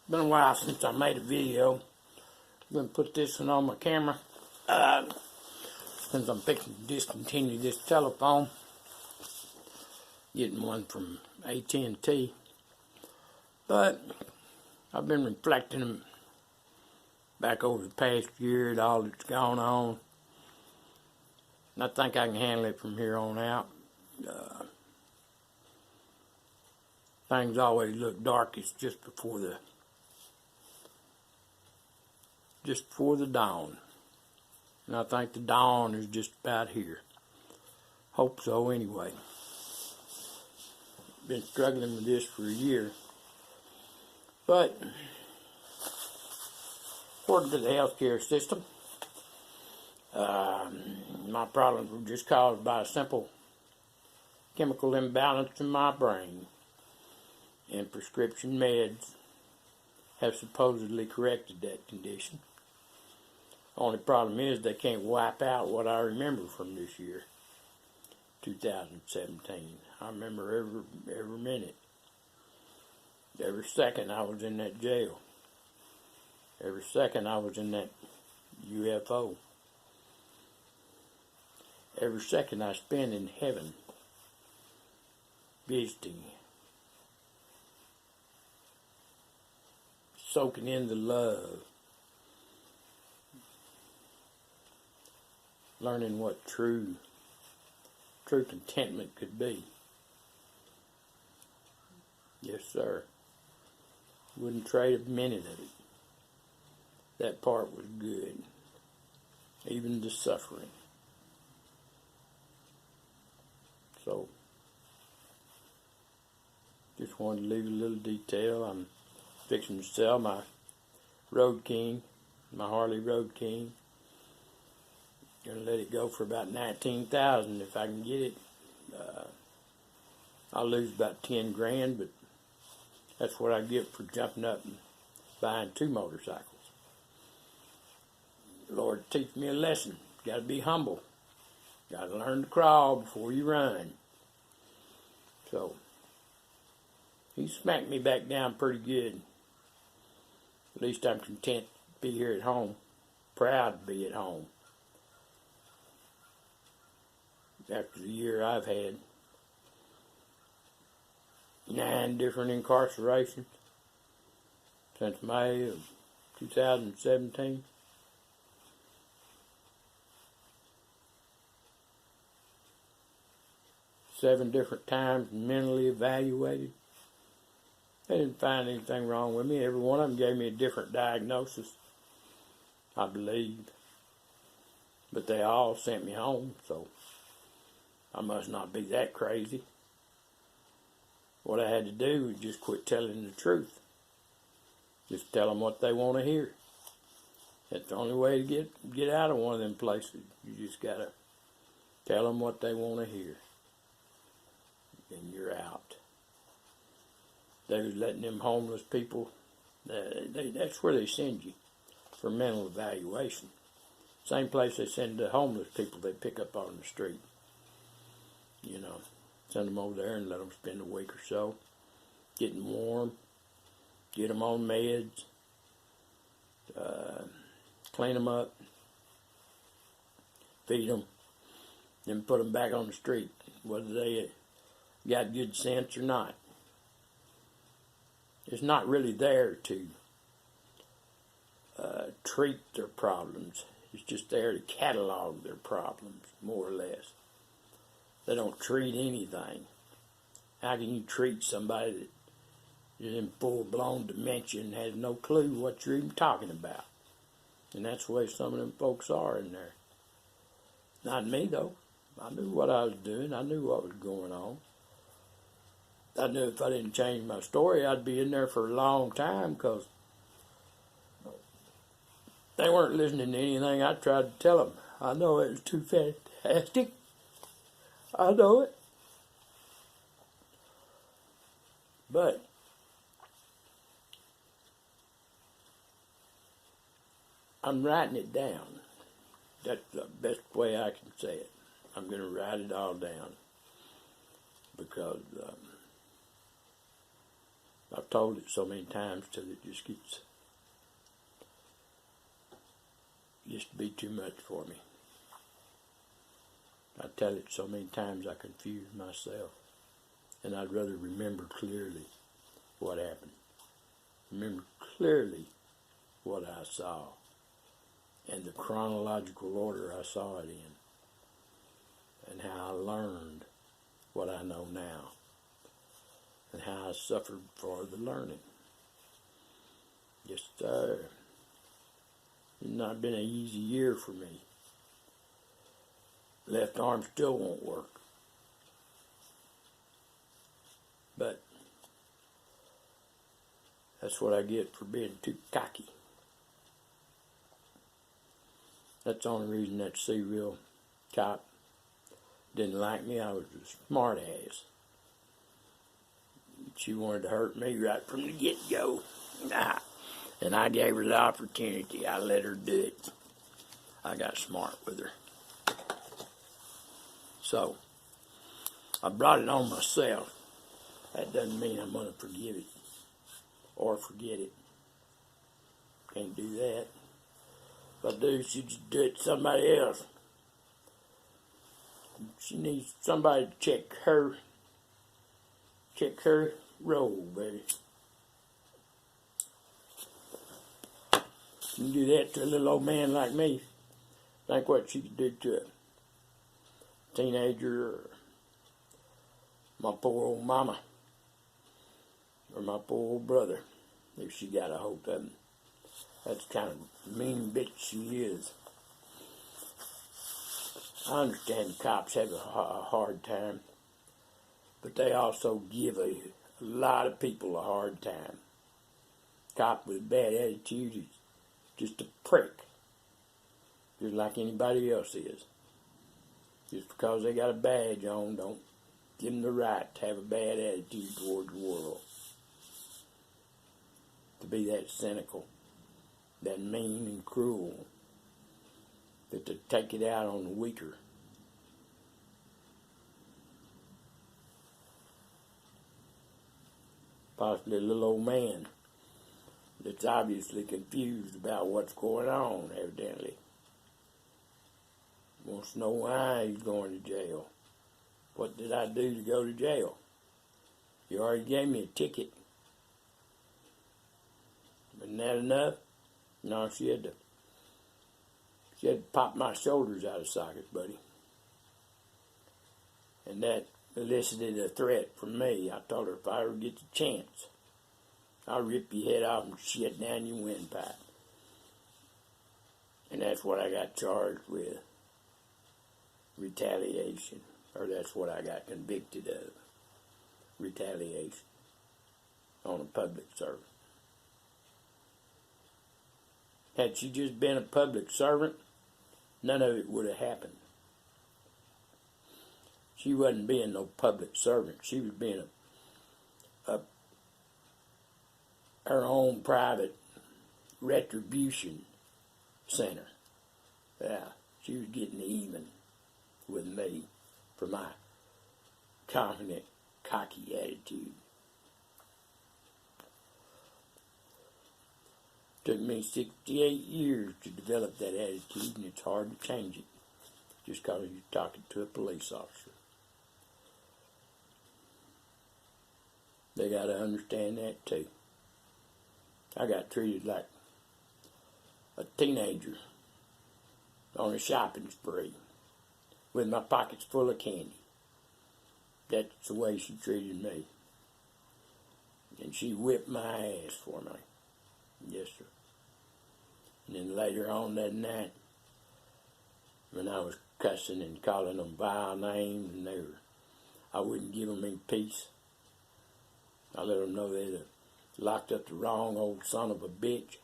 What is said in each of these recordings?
Been a while since I made a video. I'm going to put this one on my camera. Since I'm fixing to discontinue this telephone. Getting one from AT&T. But I've been reflecting back over the past year at all that's gone on. And I think I can handle it from here on out. Things always look darkest just before the dawn. And I think the dawn is just about here. Hope so anyway. Been struggling with this for a year. But according to the healthcare system, my problems were just caused by a simple chemical imbalance in my brain. And prescription meds have supposedly corrected that condition. Only problem is they can't wipe out what I remember from this year, 2017. I remember every minute, every second I was in that jail, every second I was in that UFO, every second I spent in heaven visiting, soaking in the love, learning what true contentment could be. Yes, sir. Wouldn't trade a minute of it. That part was good. Even the suffering. So, just wanted to leave a little detail. I'm fixing to sell my Road King, my Harley Road King. Gonna let it go for about $19,000 if I can get it. I'll lose about 10 grand, but that's what I get for jumping up and buying 2 motorcycles. Lord, teach me a lesson. Got to be humble. Got to learn to crawl before you run. So he smacked me back down pretty good. At least I'm content to be here at home. Proud to be at home. After the year I've had. 9 different incarcerations since May of 2017. Seven different times mentally evaluated. They didn't find anything wrong with me. Every one of them gave me a different diagnosis, I believe. But they all sent me home, so I must not be that crazy. What I had to do was just quit telling the truth. Just tell them what they want to hear. That's the only way to get out of one of them places. You just got to tell them what they want to hear. And you're out. They was letting them homeless people, that's where they send you for mental evaluation. Same place they send the homeless people they pick up on the street. You know, send them over there and let them spend a week or so, getting warm, get them on meds, clean them up, feed them, then put them back on the street, whether they got good sense or not. It's not really there to treat their problems. It's just there to catalog their problems, more or less. They don't treat anything. How can you treat somebody that is in full-blown dementia and has no clue what you're even talking about? And that's the way some of them folks are in there. Not me, though. I knew what I was doing. I knew what was going on. I knew if I didn't change my story, I'd be in there for a long time because they weren't listening to anything I tried to tell them. I know it was too fantastic. I know it. But I'm writing it down. That's the best way I can say it. I'm going to write it all down because I've told it so many times till it gets to be too much for me. I tell it so many times I confuse myself, and I'd rather remember clearly what happened. Remember clearly what I saw and the chronological order I saw it in, and how I learned what I know now, and how I suffered for the learning. Just it's not been an easy year for me. Left arm still won't work. But that's what I get for being too cocky. That's the only reason that C-Real cop didn't like me. I was a smart ass. She wanted to hurt me right from the get-go. And I gave her the opportunity. I let her do it. I got smart with her. So, I brought it on myself. That doesn't mean I'm going to forgive it or forget it. Can't do that. If I do, she just do it to somebody else. She needs somebody to check her role, baby. You can do that to a little old man like me. Think what she could do to a teenager, or my poor old mama, or my poor old brother, if she got a hold of him. That's the kind of mean bitch she is. I understand the cops have a hard time, but they also give a lot of people a hard time. Cop with a bad attitude is just a prick, just like anybody else is. Just because they got a badge on, don't give them the right to have a bad attitude towards the world. To be that cynical, that mean and cruel, that to take it out on the weaker. Possibly a little old man that's obviously confused about what's going on, evidently. Wants to know why he's going to jail. What did I do to go to jail? You already gave me a ticket. Isn't that enough? No, she had to pop my shoulders out of socket, buddy. And that elicited a threat from me. I told her if I ever get the chance, I'll rip your head off and shit down your windpipe. And that's what I got charged with. Retaliation. Or that's what I got convicted of. Retaliation. On a public servant. Had she just been a public servant, none of it would have happened. She wasn't being no public servant. She was being her own private retribution center. Yeah, she was getting even with me for my confident, cocky attitude. Took me 68 years to develop that attitude, and it's hard to change it just because you're talking to a police officer. They got to understand that too. I got treated like a teenager on a shopping spree with my pockets full of candy. That's the way she treated me. And she whipped my ass for me. Yes, sir. And then later on that night, when I was cussing and calling them vile names, and I wouldn't give them any peace. I let them know they'd locked up the wrong old son of a bitch.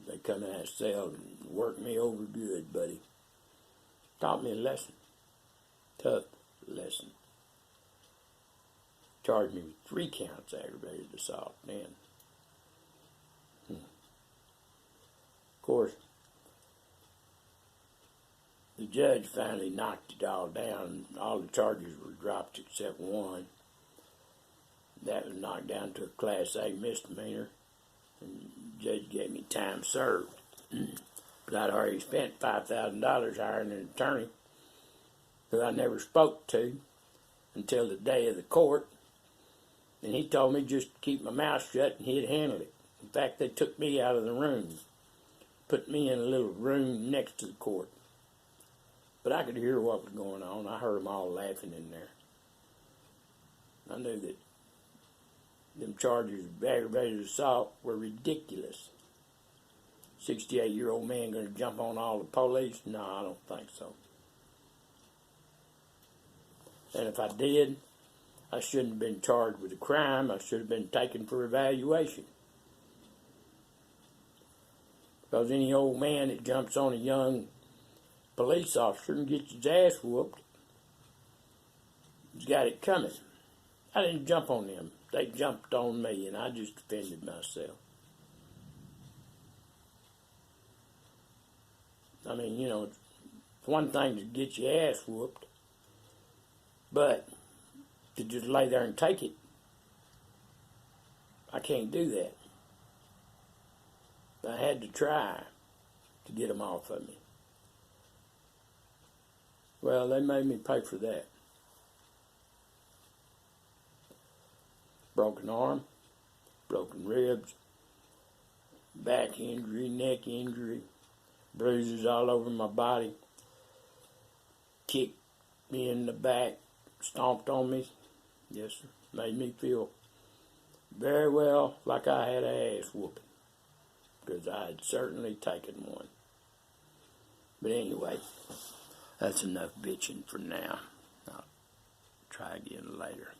They come out of cell and worked me over good, buddy. Taught me a lesson. Tough lesson. Charged me with 3 counts of aggravated assault then. Of course, the judge finally knocked it all down. All the charges were dropped except one. That was knocked down to a Class A misdemeanor, and the judge gave me time served. But I'd already spent $5,000 hiring an attorney who I never spoke to until the day of the court, and he told me just to keep my mouth shut and he'd handle it. In fact, they took me out of the room, put me in a little room next to the court. But I could hear what was going on. I heard them all laughing in there. I knew that them charges of aggravated assault were ridiculous. 68-year-old man going to jump on all the police? No, I don't think so. And if I did, I shouldn't have been charged with a crime. I should have been taken for evaluation. Because any old man that jumps on a young police officer and gets his ass whooped, he's got it coming. I didn't jump on them. They jumped on me, and I just defended myself. I mean, you know, it's one thing to get your ass whooped, but to just lay there and take it, I can't do that. I had to try to get them off of me. Well, they made me pay for that. Broken arm, broken ribs, back injury, neck injury, bruises all over my body, kicked me in the back, stomped on me. Yes, sir. Made me feel very well like I had an ass whooping, because I had certainly taken one. But anyway, that's enough bitching for now. I'll try again later.